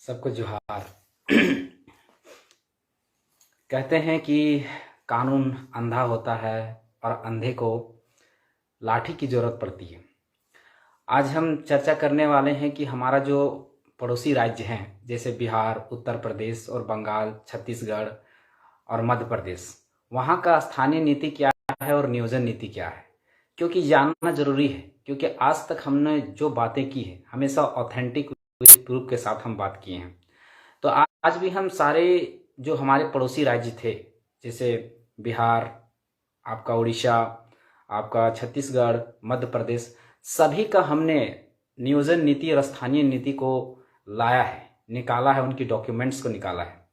सबको जोहार। कहते हैं कि कानून अंधा होता है और अंधे को लाठी की ज़रूरत पड़ती है। आज हम चर्चा करने वाले हैं कि हमारा जो पड़ोसी राज्य हैं जैसे बिहार, उत्तर प्रदेश और बंगाल, छत्तीसगढ़ और मध्य प्रदेश, वहाँ का स्थानीय नीति क्या है और नियोजन नीति क्या है, क्योंकि जानना ज़रूरी है। क्योंकि आज तक हमने जो बातें की है हमेशा ऑथेंटिक प्रूफ के साथ हम बात किए हैं। तो आज भी हम सारे जो हमारे पड़ोसी राज्य थे जैसे बिहार, आपका उड़ीसा, आपका छत्तीसगढ़, मध्य प्रदेश, सभी का हमने नियोजन नीति और स्थानीय नीति को लाया है, निकाला है, उनकी डॉक्यूमेंट्स को निकाला है।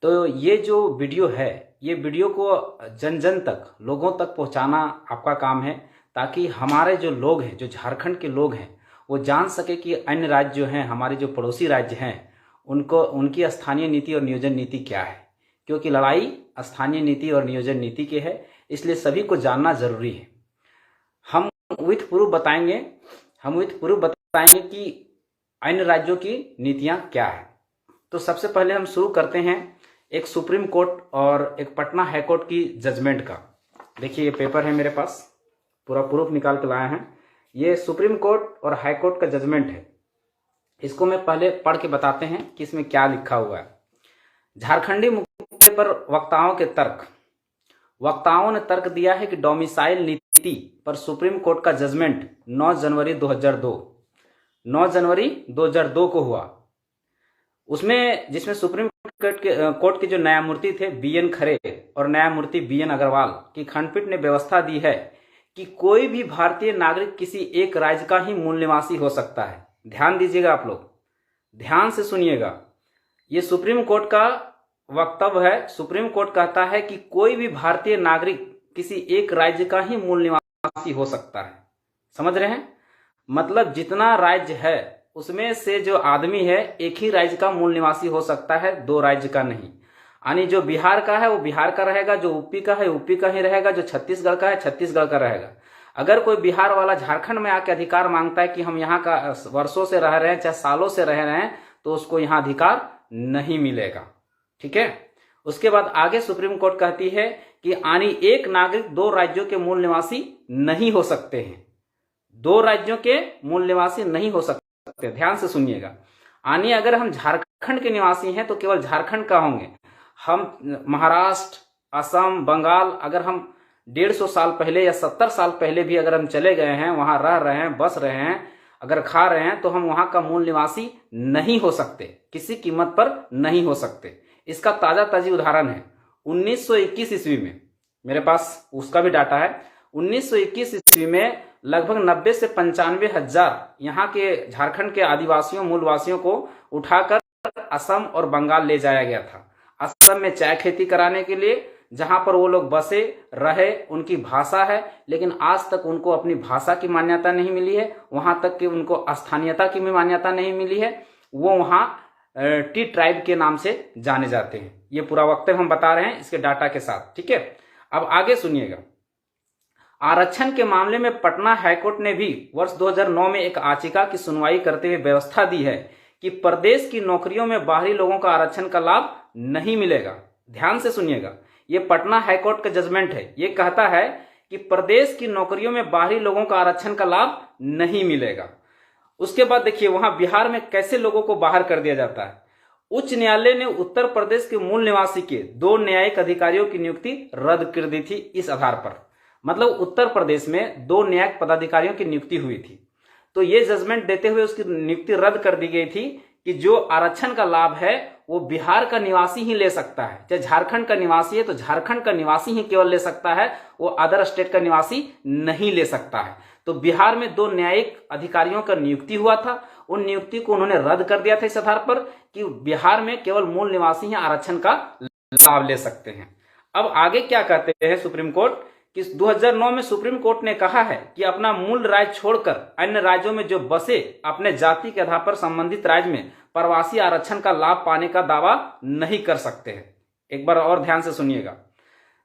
तो ये जो वीडियो है, ये वीडियो को जन जन तक, लोगों तक पहुंचाना आपका काम है, ताकि हमारे जो लोग हैं, जो झारखंड के लोग हैं, वो जान सके कि अन्य राज्य जो हैं, हमारे जो पड़ोसी राज्य हैं, उनको उनकी स्थानीय नीति और नियोजन नीति क्या है। क्योंकि लड़ाई स्थानीय नीति और नियोजन नीति की है, इसलिए सभी को जानना जरूरी है। हम विथ प्रूफ बताएंगे कि अन्य राज्यों की नीतियां क्या है। तो सबसे पहले हम शुरू करते हैं एक सुप्रीम कोर्ट और एक पटना हाई कोर्ट की जजमेंट का। देखिए ये पेपर है मेरे पास, पूरा प्रूफ निकाल के लाया है। ये सुप्रीम कोर्ट और हाई कोर्ट का जजमेंट है। इसको मैं पहले पढ़ के बताते हैं कि इसमें क्या लिखा हुआ है। झारखंडी मुद्दे पर वक्ताओं ने तर्क दिया है कि डोमिसाइल नीति पर सुप्रीम कोर्ट का जजमेंट 9 जनवरी 2002 को हुआ। उसमें जिसमें सुप्रीम कोर्ट के जो न्यायमूर्ति थे BN खरे और न्यायमूर्ति BN अग्रवाल की खंडपीठ ने व्यवस्था दी है कि कोई भी भारतीय नागरिक किसी एक राज्य का ही मूल निवासी हो सकता है। ध्यान दीजिएगा, आप लोग ध्यान से सुनिएगा। ये सुप्रीम कोर्ट का वक्तव्य है। सुप्रीम कोर्ट कहता है कि कोई भी भारतीय नागरिक किसी एक राज्य का ही मूल निवासी हो सकता है। समझ रहे हैं? मतलब जितना राज्य है उसमें से जो आदमी है एक ही राज्य का मूल निवासी हो सकता है, दो राज्य का नहीं। यानी जो बिहार का है वो बिहार का रहेगा, जो यूपी का है यूपी का ही रहेगा, जो छत्तीसगढ़ का है छत्तीसगढ़ का रहेगा। अगर कोई बिहार वाला झारखंड में आके अधिकार मांगता है कि हम यहाँ का वर्षों से रह रहे हैं, चाहे सालों से रह रहे हैं, तो उसको यहाँ अधिकार नहीं मिलेगा। ठीक है। उसके बाद आगे सुप्रीम कोर्ट कहती है कि यानी एक नागरिक दो राज्यों के मूल निवासी नहीं हो सकते हैं। दो राज्यों के मूल निवासी नहीं हो सकते। ध्यान से सुनिएगा। यानी अगर हम झारखंड के निवासी हैं तो केवल झारखंड का होंगे। हम महाराष्ट्र, असम, बंगाल, अगर हम 150 साल पहले या 70 साल पहले भी अगर हम चले गए हैं, वहां रह रहे हैं, बस रहे हैं, अगर खा रहे हैं, तो हम वहां का मूल निवासी नहीं हो सकते, किसी कीमत पर नहीं हो सकते। इसका ताजी उदाहरण है 1921 ईस्वी में, मेरे पास उसका भी डाटा है। 1921 ईस्वी में लगभग 90 से 95 हजार यहाँ के झारखंड के आदिवासियों, मूलवासियों को उठाकर असम और बंगाल ले जाया गया था। असम में चाय खेती कराने के लिए, जहां पर वो लोग बसे रहे, उनकी भाषा है, लेकिन आज तक उनको अपनी भाषा की मान्यता नहीं मिली है। वहां तक कि उनको स्थानीयता की भी मान्यता नहीं मिली है। वो वहां टी ट्राइब के नाम से जाने जाते हैं। ये पूरा वक्तव्य हम बता रहे हैं इसके डाटा के साथ। ठीक है। अब आगे सुनिएगा। आरक्षण के मामले में पटना हाईकोर्ट ने भी वर्ष 2009 में एक याचिका की सुनवाई करते हुए व्यवस्था दी है कि प्रदेश की नौकरियों में बाहरी लोगों का आरक्षण का लाभ नहीं मिलेगा। ध्यान से सुनिएगा, ये पटना हाईकोर्ट का जजमेंट है। ये कहता है कि प्रदेश की नौकरियों में बाहरी लोगों का आरक्षण का लाभ नहीं मिलेगा। उसके बाद देखिए वहां बिहार में कैसे लोगों को बाहर कर दिया जाता है। उच्च न्यायालय ने उत्तर प्रदेश के मूल निवासी के 2 न्यायिक अधिकारियों की नियुक्ति रद्द कर दी थी इस आधार पर। मतलब उत्तर प्रदेश में 2 न्यायिक पदाधिकारियों की नियुक्ति हुई थी, तो ये जजमेंट देते हुए उसकी नियुक्ति रद्द कर दी गई थी कि जो आरक्षण का लाभ है वो बिहार का निवासी ही ले सकता है। चाहे झारखंड का निवासी है तो झारखंड का निवासी ही केवल ले सकता है, वो अदर स्टेट का निवासी नहीं ले सकता है। तो बिहार में 2 न्यायिक अधिकारियों का नियुक्ति हुआ था, उन नियुक्ति को उन्होंने रद्द कर दिया था इस आधार पर कि बिहार में केवल मूल निवासी ही आरक्षण का लाभ ले सकते हैं। अब आगे क्या कहते हैं सुप्रीम कोर्ट कि 2009 में सुप्रीम कोर्ट ने कहा है कि अपना मूल राज्य छोड़कर अन्य राज्यों में जो बसे अपने जाति के आधार पर संबंधित राज्य में प्रवासी आरक्षण का लाभ पाने का दावा नहीं कर सकते हैं। एक बार और ध्यान से सुनिएगा।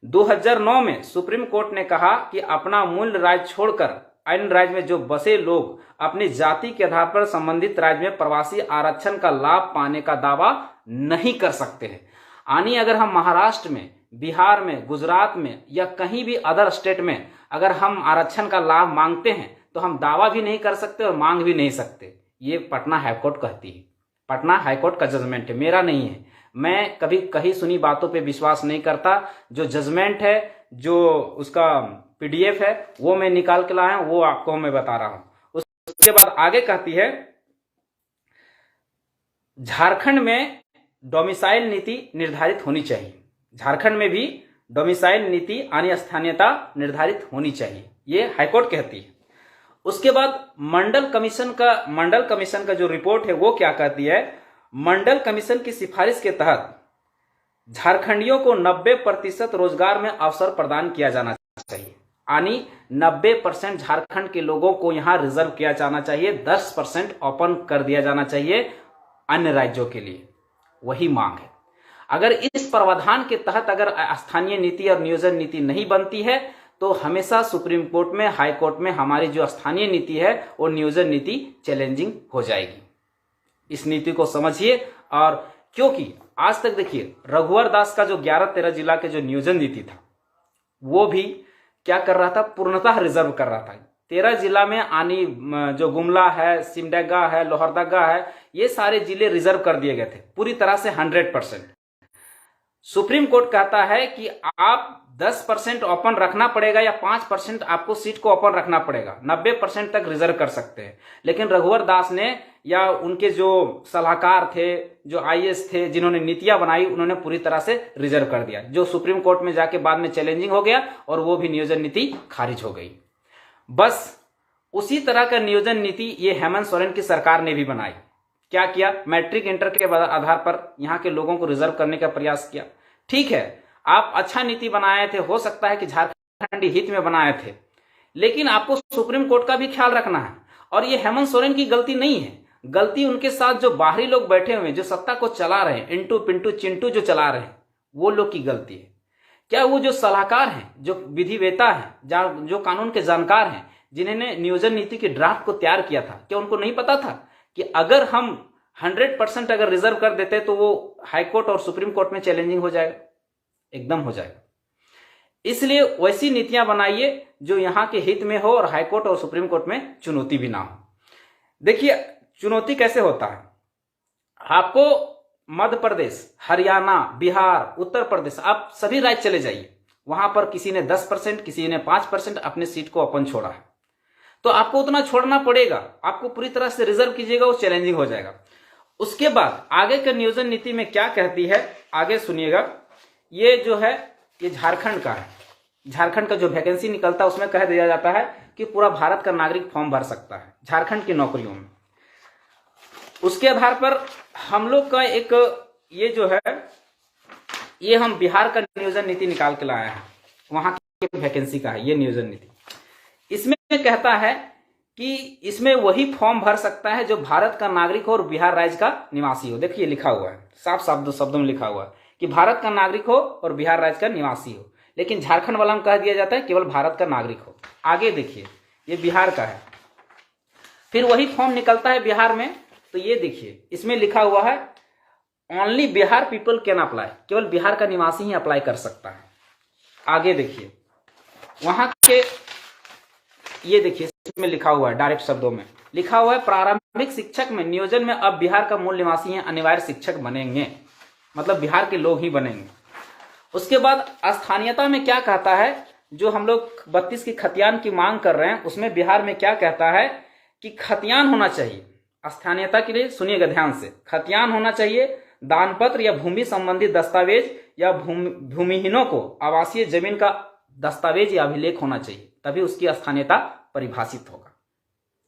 2009 में सुप्रीम कोर्ट ने कहा कि अपना मूल राज्य छोड़कर अन्य राज्य में जो बसे लोग अपनी जाति के आधार पर संबंधित राज्य में प्रवासी आरक्षण का लाभ पाने का दावा नहीं कर सकते हैं। यानी अगर हम महाराष्ट्र में, बिहार में, गुजरात में या कहीं भी अदर स्टेट में अगर हम आरक्षण का लाभ मांगते हैं तो हम दावा भी नहीं कर सकते और मांग भी नहीं सकते। ये पटना हाईकोर्ट कहती है, पटना हाईकोर्ट का जजमेंट है, मेरा नहीं है। मैं कभी कहीं सुनी बातों पे विश्वास नहीं करता। जो जजमेंट है, जो उसका पीडीएफ है, वो मैं निकाल के लाया हूं, वो आपको मैं बता रहा हूं। उसके बाद आगे कहती है, झारखंड में डोमिसाइल नीति निर्धारित होनी चाहिए। झारखंड में भी डोमिसाइल नीति यानी स्थानीयता निर्धारित होनी चाहिए, ये हाईकोर्ट कहती है। उसके बाद मंडल कमीशन का जो रिपोर्ट है वो क्या कहती है, मंडल कमीशन की सिफारिश के तहत झारखंडियों को 90% रोजगार में अवसर प्रदान किया जाना चाहिए। यानी 90% झारखंड के लोगों को यहां रिजर्व किया जाना चाहिए, 10% ओपन कर दिया जाना चाहिए अन्य राज्यों के लिए। वही मांग है। अगर इस प्रावधान के तहत अगर स्थानीय नीति और नियोजन नीति नहीं बनती है तो हमेशा सुप्रीम कोर्ट में, हाई कोर्ट में हमारी जो स्थानीय नीति है वो नियोजन नीति चैलेंजिंग हो जाएगी। इस नीति को समझिए। और क्योंकि आज तक देखिए रघुवर दास का जो 11-13 जिला के जो नियोजन नीति था वो भी क्या कर रहा था, पूर्णतः रिजर्व कर रहा था। 13 जिला में आनी जो गुमला है, सिमडेगा है, लोहरदगा है, ये सारे जिले रिजर्व कर दिए गए थे पूरी तरह से 100%। सुप्रीम कोर्ट कहता है कि आप 10% ओपन रखना पड़ेगा या 5% आपको सीट को ओपन रखना पड़ेगा, 90% तक रिजर्व कर सकते हैं। लेकिन रघुवर दास ने या उनके जो सलाहकार थे, जो आईएएस थे, जिन्होंने नीतियां बनाई, उन्होंने पूरी तरह से रिजर्व कर दिया, जो सुप्रीम कोर्ट में जाके बाद में चैलेंजिंग हो गया और वो भी नियोजन नीति खारिज हो गई। बस उसी तरह का नियोजन नीति ये हेमंत सोरेन की सरकार ने भी बनाई। क्या किया, मैट्रिक इंटर के आधार पर यहाँ के लोगों को रिजर्व करने का प्रयास किया। ठीक है, आप अच्छा नीति बनाए थे, हो सकता है कि झारखंडी हित में बनाए थे, लेकिन आपको सुप्रीम कोर्ट का भी ख्याल रखना है। और ये हेमंत सोरेन की गलती नहीं है, गलती उनके साथ जो बाहरी लोग बैठे हुए हैं, जो सत्ता को चला रहे हैं, इंटू पिंटू चिंटू जो चला रहे हैं, वो लोग की गलती है। क्या वो जो सलाहकार हैं, जो विधिवेता हैं, जो कानून के जानकार हैं, जिन्होंने नियोजन नीति के ड्राफ्ट को तैयार किया था, क्या उनको नहीं पता था कि अगर हम 100% अगर रिजर्व कर देते तो वो हाईकोर्ट और सुप्रीम कोर्ट में चैलेंजिंग हो जाएगा, एकदम हो जाएगा। इसलिए वैसी नीतियां बनाइए जो यहां के हित में हो और हाईकोर्ट और सुप्रीम कोर्ट में चुनौती भी ना हो। देखिए चुनौती कैसे होता है, आपको मध्य प्रदेश, हरियाणा, बिहार, उत्तर प्रदेश, आप सभी राज्य चले जाइए, वहां पर किसी ने 10%, किसी ने 5% अपने सीट को ओपन छोड़ा है, तो आपको उतना छोड़ना पड़ेगा। आपको पूरी तरह से रिजर्व कीजिएगा, वो चैलेंजिंग हो जाएगा। उसके बाद आगे के नियोजन नीति में क्या कहती है, आगे सुनिएगा। ये जो है ये झारखंड का है, झारखंड का जो वैकेंसी निकलता है उसमें कह दिया जाता है कि पूरा भारत का नागरिक फॉर्म भर सकता है झारखंड की नौकरियों में। उसके आधार पर हम लोग का एक ये जो है, ये हम बिहार का नियोजन नीति निकाल के लाए हैं, वहां की वैकेंसी का है ये नियोजन नीति। इसमें कहता है कि इसमें वही फॉर्म भर सकता है जो भारत का नागरिक हो और बिहार राज्य का निवासी हो। देखिए लिखा हुआ है, साफ शब्दों में लिखा हुआ है कि भारत का नागरिक हो और बिहार राज्य का निवासी हो, लेकिन झारखंड वाला में कह दिया जाता है केवल भारत का नागरिक हो। आगे देखिए ये बिहार का है, फिर वही फॉर्म निकलता है बिहार में, तो ये देखिए इसमें लिखा हुआ है only Bihar people can apply, केवल बिहार का निवासी ही अप्लाई कर सकता है। आगे देखिए वहां के, ये देखिए इसमें लिखा हुआ है, डायरेक्ट शब्दों में लिखा हुआ है प्रारंभिक शिक्षक में नियोजन में अब बिहार का मूल निवासी है अनिवार्य शिक्षक बनेंगे, मतलब बिहार के लोग ही बनेंगे। उसके बाद स्थानीयता में क्या कहता है, जो हम लोग 32 की खतियान की मांग कर रहे हैं उसमें बिहार में क्या कहता है कि खतियान होना चाहिए स्थानीयता के लिए। सुनिएगा ध्यान से, खतियान होना चाहिए, दानपत्र या भूमि संबंधी दस्तावेज या भूमिहीनों को आवासीय जमीन का दस्तावेज या अभिलेख होना चाहिए, तभी उसकी स्थानीयता परिभाषित होगा।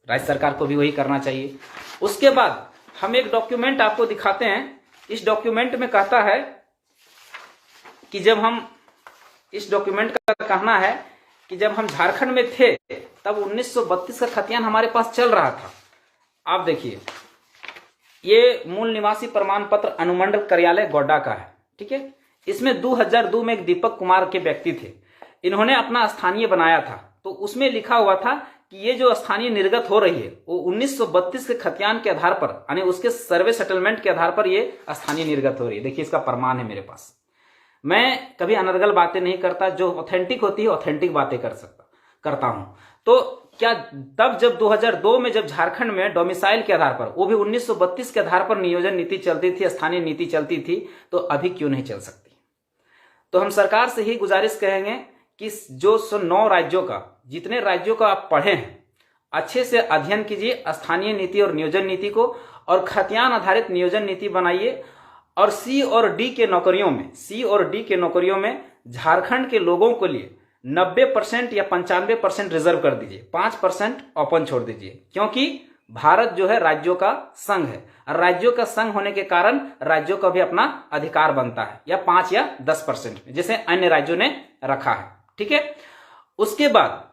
राज्य सरकार को भी वही करना चाहिए। उसके बाद हम एक डॉक्यूमेंट आपको दिखाते हैं, इस डॉक्यूमेंट में कहता है कि जब हम, इस डॉक्यूमेंट का कहना है कि जब हम झारखंड में थे तब 1932 का खतियान हमारे पास चल रहा था। आप देखिए ये मूल निवासी प्रमाण पत्र अनुमंडल कार्यालय गोड्डा का है, ठीक है। इसमें 2002 में एक दीपक कुमार के व्यक्ति थे, इन्होंने अपना स्थानीय बनाया था, तो उसमें लिखा हुआ था कि ये जो स्थानीय निर्गत हो रही है वो 1932 के खतियान के आधार पर, यानी उसके सर्वे सेटलमेंट के आधार पर ये स्थानीय निर्गत हो रही है। देखिए इसका प्रमाण है मेरे पास। मैं कभी अनर्गल बातें नहीं करता, जो ऑथेंटिक होती है ऑथेंटिक बातें करता हूं। तो क्या तब जब 2002 में जब झारखंड में डोमिसाइल के आधार पर, वो भी 1932 के आधार पर नियोजन नीति चलती थी, स्थानीय नीति चलती थी, तो अभी क्यों नहीं चल सकती? तो हम सरकार से ही गुजारिश करेंगे कि जो 9 राज्यों का, जितने राज्यों का आप पढ़े हैं, अच्छे से अध्ययन कीजिए स्थानीय नीति और नियोजन नीति को, और खतियान आधारित नियोजन नीति बनाइए। और सी और डी के नौकरियों में झारखंड के लोगों के लिए 90% या 95% रिजर्व कर दीजिए, 5% ओपन छोड़ दीजिए, क्योंकि भारत जो है राज्यों का संघ है, और राज्यों का संघ होने के कारण राज्यों का भी अपना अधिकार बनता है, या 5 या 10% में, जैसे अन्य राज्यों ने रखा है। ठीक है। उसके बाद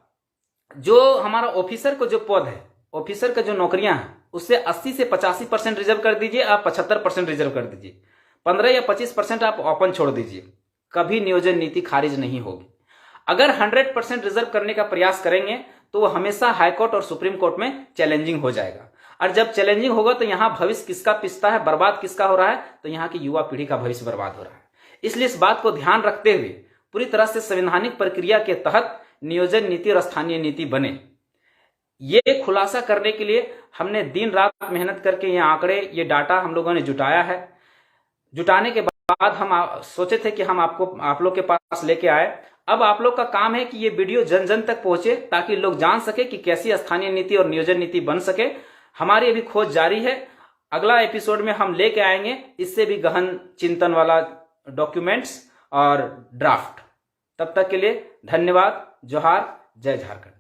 जो हमारा ऑफिसर को जो पद है, ऑफिसर का जो नौकरियां हैं, उससे 80 से 85% रिजर्व कर दीजिए, आप 75% रिजर्व कर दीजिए, 15 या 25% आप ओपन छोड़ दीजिए। कभी नियोजन नीति खारिज नहीं होगी। अगर 100% रिजर्व करने का प्रयास करेंगे तो वो हमेशा हाईकोर्ट और सुप्रीम कोर्ट में चैलेंजिंग हो जाएगा, और जब चैलेंजिंग होगा तो यहां भविष्य किसका पिसता है, बर्बाद किसका हो रहा है, तो यहां की युवा पीढ़ी का भविष्य बर्बाद हो रहा है। इसलिए इस बात को ध्यान रखते हुए पूरी तरह से संवैधानिक प्रक्रिया के तहत नियोजन नीति और स्थानीय नीति बने, ये खुलासा करने के लिए हमने दिन रात मेहनत करके ये आंकड़े, ये डाटा हम लोगों ने जुटाया है। जुटाने के बाद हम सोचे थे कि हम आप लोग के पास लेके आए। अब आप लोग का काम है कि ये वीडियो जन जन तक पहुंचे, ताकि लोग जान सके कि कैसी स्थानीय नीति और नियोजन नीति बन सके। हमारी अभी खोज जारी है। अगला एपिसोड में हम लेके आएंगे इससे भी गहन चिंतन वाला डॉक्यूमेंट्स और ड्राफ्ट। तब तक के लिए धन्यवाद। जोहार। जय झारखंड।